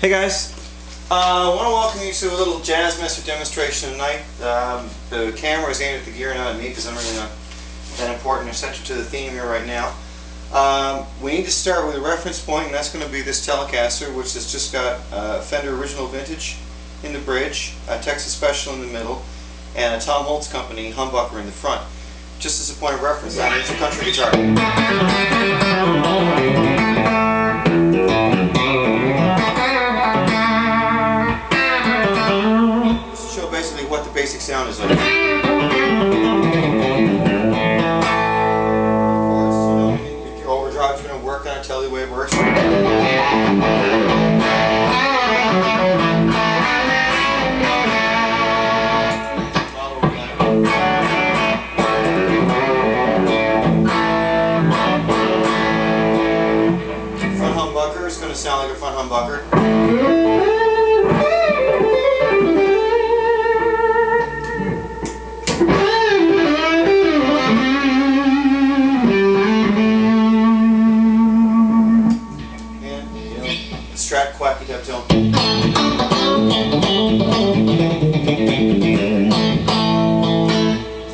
Hey guys, I want to welcome you to a little Jazzmaster demonstration tonight. The camera is aimed at the gear, not at me, because I'm really not that important or central to the theme here right now. We need to start with a reference point, and that's going to be this Telecaster, which has just got Fender Original Vintage in the bridge, a Texas Special in the middle, and a Tom Holtz Company humbucker in the front. Just as a point of reference, that is a country guitar. Basically what the basic sound is like. Of course, you know, if your overdrive's going to work on it, tell you the way it works. Front humbucker is going to sound like a front humbucker. Strat, quacky type tone. So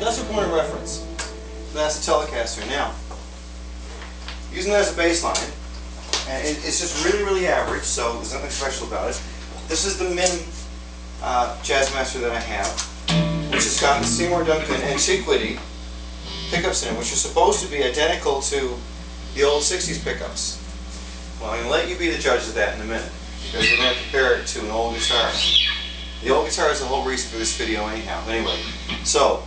that's your point of reference. So that's the Telecaster. Now, using that as a bass line, and it's just really average, so there's nothing special about it. This is the Min Jazzmaster that I have, which has got the Seymour Duncan Antiquity pickups in it, which are supposed to be identical to the old 60s pickups. Well, I'm going to let you be the judge of that in a minute, because we're going to compare it to an old guitar. The old guitar is the whole reason for this video anyhow. Anyway, so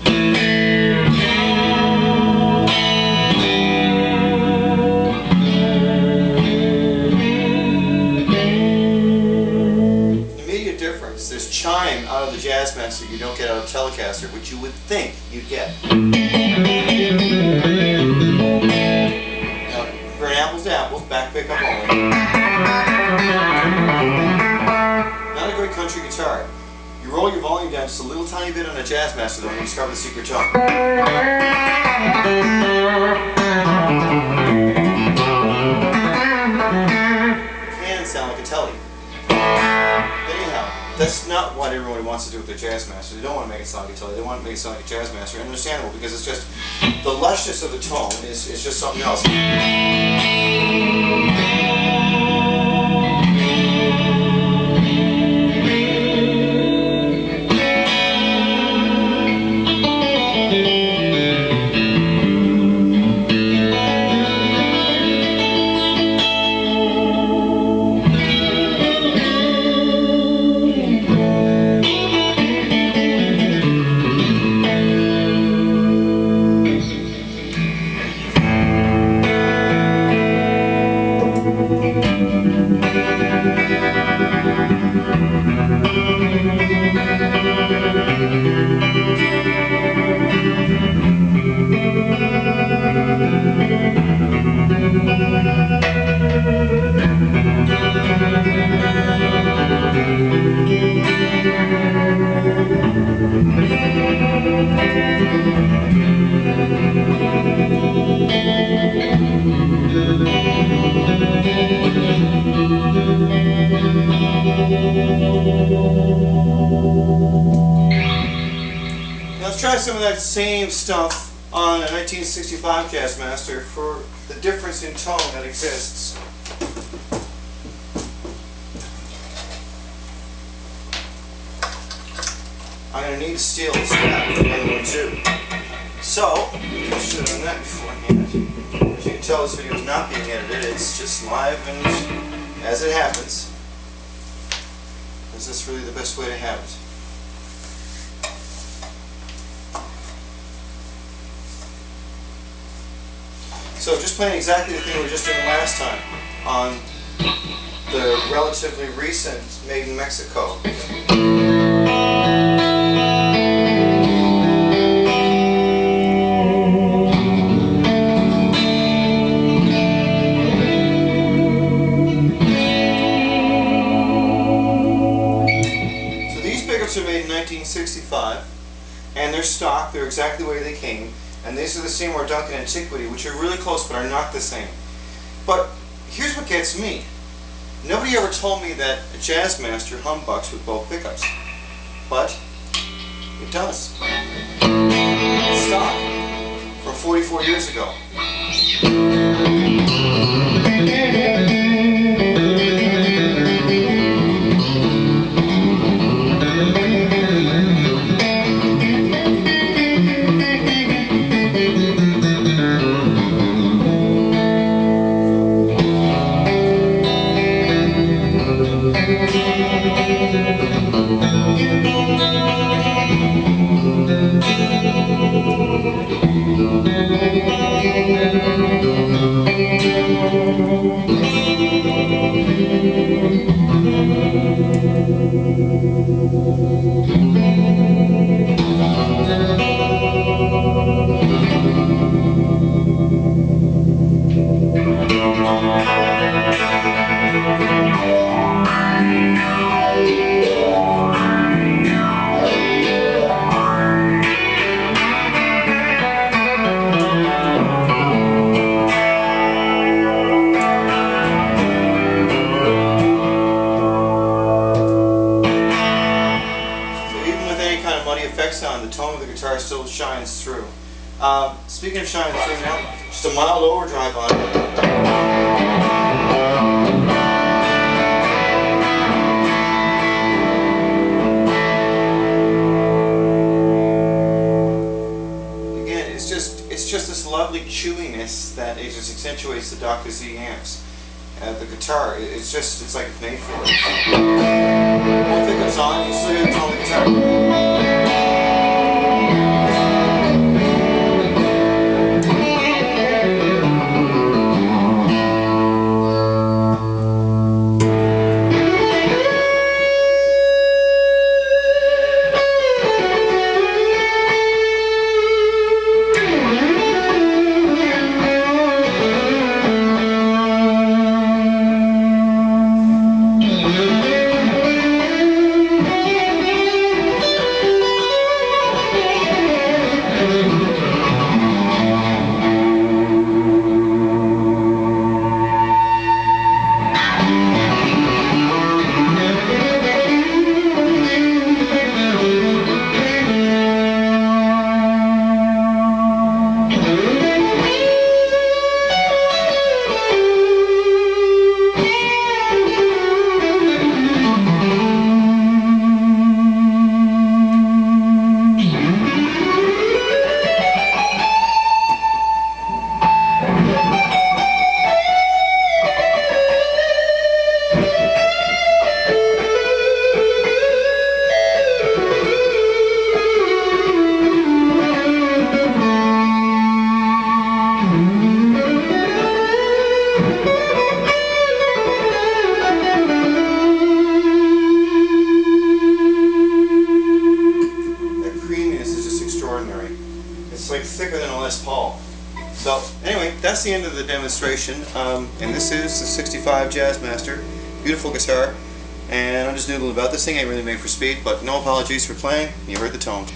immediate difference. There's chime out of the Jazzmaster you don't get out of Telecaster, which you would think you'd get. Apples to apples, back pickup only. Not a great country guitar. You roll your volume down just a little tiny bit on a Jazzmaster though, and you discover the secret tone. It can sound like a Tele. Anyhow, that's not what everybody wants to do with their Jazzmaster. They don't want to make it sound like a Tele. They want to make it sound like a Jazzmaster. And understandable, because it's just the lushness of the tone is just something else. Now let's try some of that same stuff on a 1965 Jazzmaster for the difference in tone that exists. I'm going to need to steal this back for the other one too. So, I should have done that beforehand. As you can tell, this video is not being edited, it's just live and as it happens. Is this really the best way to have it? So just playing exactly the thing we were just doing last time on the relatively recent Made in Mexico. So these pickups are made in 1965, and they're stock, they're exactly the way they came. And these are the Seymour Duncan Antiquity, which are really close but are not the same. But here's what gets me. Nobody ever told me that a Jazzmaster humbucks with both pickups, but it does. It's stock from 44 years ago. The tone of the guitar still shines through. Speaking of shining through now, just a mild overdrive on it. Again, it's just this lovely chewiness that it just accentuates the Dr.Z amps. The guitar, it's like it's made for it. One pickup's on, you still hear the tone of the guitar. It's like thicker than a Les Paul. So anyway, that's the end of the demonstration, and this is the 65 Jazzmaster. Beautiful guitar, and I'm just noodling about. This thing ain't really made for speed, but no apologies for playing. You heard the tone.